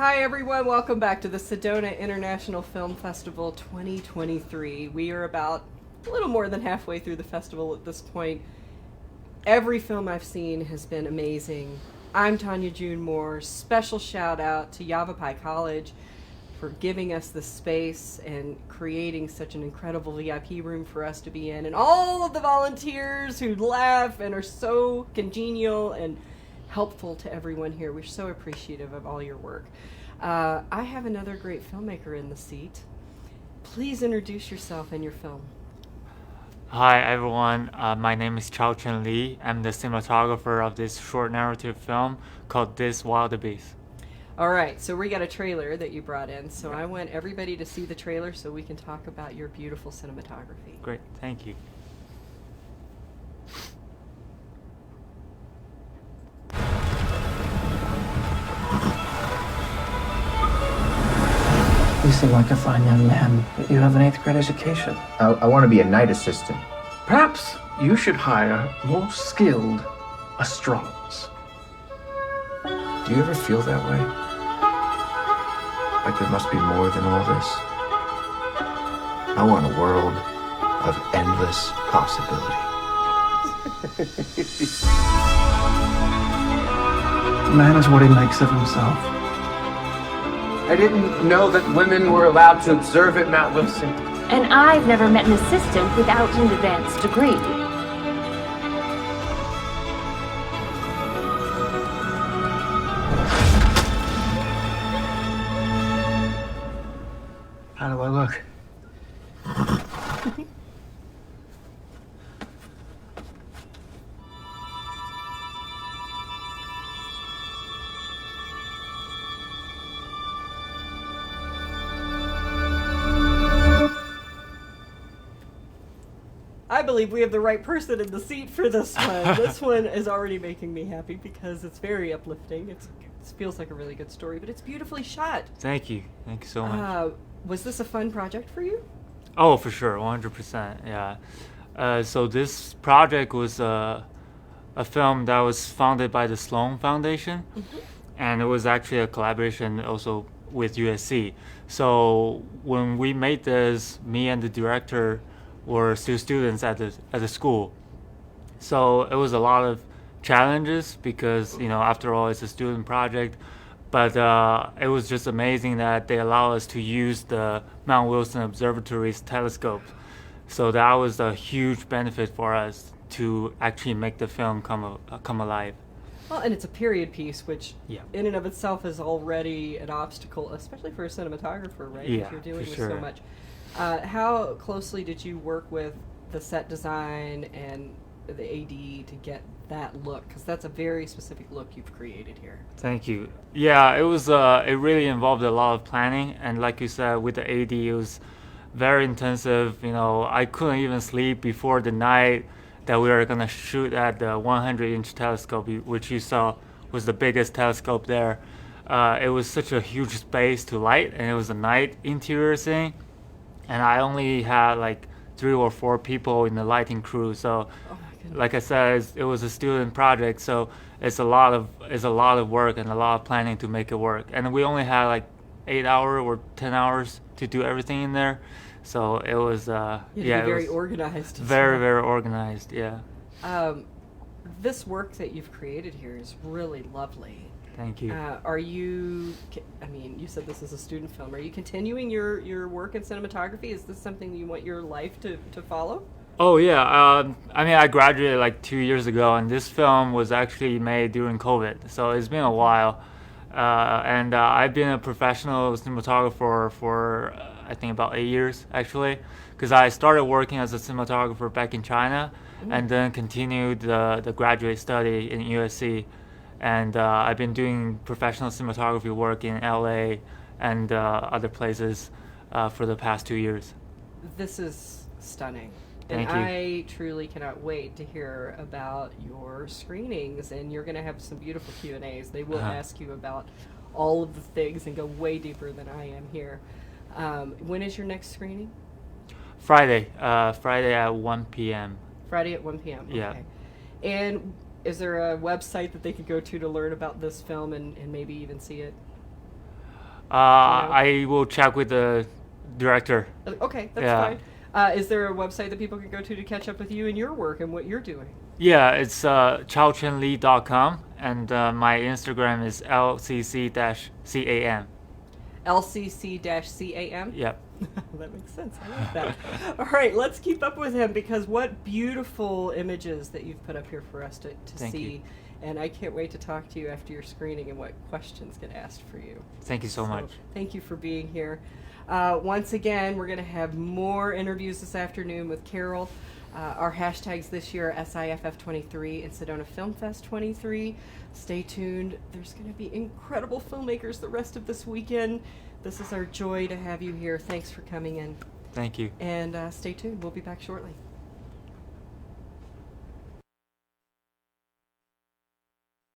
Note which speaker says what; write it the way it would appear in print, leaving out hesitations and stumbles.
Speaker 1: Hi everyone, welcome back to the Sedona International Film Festival 2023. We are about a little more than halfway through the festival at this point. Every film I've seen has been amazing. I'm Tonya June Moore. Special shout out to Yavapai College for giving us the space and creating such an incredible VIP room for us to be in, and all of the volunteers who laugh and are so congenial and helpful to everyone here. We're so appreciative of all your work. I have another great filmmaker in the seat. Please introduce yourself and your film.
Speaker 2: Hi everyone, my name is Chao Li. I'm the cinematographer of this short narrative film called This Wildebeest.
Speaker 1: All right, so we got a trailer that you brought in, so I want everybody to see the trailer so we can talk about your beautiful cinematography.
Speaker 2: Great, thank you.
Speaker 3: You seem like a fine young man, but you have an 8th grade education.
Speaker 4: I want to be a night assistant.
Speaker 3: Perhaps you should hire more skilled astronomers.
Speaker 4: Do you ever feel that way? Like there must be more than all this? I want a world of endless possibility.
Speaker 3: Man is what he makes of himself.
Speaker 5: I didn't know that women were allowed to observe at Mount Wilson.
Speaker 6: And I've never met an assistant without an advanced degree.
Speaker 3: How do I look?
Speaker 1: I believe we have the right person in the seat for this one. This one is already making me happy because it's very uplifting. It feels like a really good story, but it's beautifully shot.
Speaker 2: Thank you so much.
Speaker 1: Was this a fun project for you?
Speaker 2: Oh, for sure, 100%, yeah. So this project was a film that was founded by the Sloan Foundation, and it was actually a collaboration also with USC. So when we made this, me and the director were still students at the school. So it was a lot of challenges because, after all, it's a student project. But it was just amazing that they allow us to use the Mount Wilson Observatory's telescope. So that was a huge benefit for us to actually make the film come alive.
Speaker 1: Well, and it's a period piece, which
Speaker 2: Yeah.
Speaker 1: in and of itself is already an obstacle, especially for a cinematographer, right?
Speaker 2: Yeah,
Speaker 1: if you're dealing
Speaker 2: for
Speaker 1: with so
Speaker 2: sure.
Speaker 1: much. How closely did you work with the set design and the AD to get that look? Because that's a very specific look you've created here.
Speaker 2: Thank you. Yeah, it was. It really involved a lot of planning, and like you said, with the AD, it was very intensive. I couldn't even sleep before the night that we were gonna shoot at the 100-inch telescope, which you saw was the biggest telescope there. It was such a huge space to light, and it was a night interior scene, and I only had like 3 or 4 people in the lighting crew. So, like I said, it was a student project, so it's a lot of work and a lot of planning to make it work. And we only had like 8 hours or 10 hours to do everything in there, so it was
Speaker 1: Very organized.
Speaker 2: very very organized. Yeah.
Speaker 1: This work that you've created here is really lovely.
Speaker 2: Thank you.
Speaker 1: Are you? You said this is a student film. Are you continuing your work in cinematography? Is this something you want your life to follow?
Speaker 2: Oh yeah. I graduated like 2 years ago, and this film was actually made during COVID, so it's been a while. And I've been a professional cinematographer for I think about 8 years actually, because I started working as a cinematographer back in China, and then continued the graduate study in USC. And I've been doing professional cinematography work in LA and other places for the past 2 years.
Speaker 1: This is stunning.
Speaker 2: Thank
Speaker 1: and
Speaker 2: you.
Speaker 1: I truly cannot wait to hear about your screenings, and you're going to have some beautiful Q&As. They will ask you about all of the things and go way deeper than I am here. When is your next screening?
Speaker 2: Friday at 1 p.m.
Speaker 1: Friday at 1 p.m.
Speaker 2: Yeah.
Speaker 1: Okay. And is there a website that they could go to learn about this film and maybe even see it?
Speaker 2: I will check with the director.
Speaker 1: Okay, that's
Speaker 2: Yeah.
Speaker 1: fine. Is there a website that people can go to catch up with you and your work and what you're doing?
Speaker 2: Yeah, it's chaochenli.com, and my Instagram is lcc-cam.
Speaker 1: LCC-CAM?
Speaker 2: Yep.
Speaker 1: That makes sense. I like that. All right, let's keep up with him because what beautiful images that you've put up here for us to
Speaker 2: Thank
Speaker 1: see.
Speaker 2: you.
Speaker 1: And I can't wait to talk to you after your screening and what questions get asked for you.
Speaker 2: Thank you so much.
Speaker 1: Thank you for being here. Once again, we're going to have more interviews this afternoon with Carol. Our hashtags this year are SIFF23 and Sedona Film Fest 23. Stay tuned. There's going to be incredible filmmakers the rest of this weekend. This is our joy to have you here. Thanks for coming in.
Speaker 2: Thank you.
Speaker 1: And stay tuned. We'll be back shortly.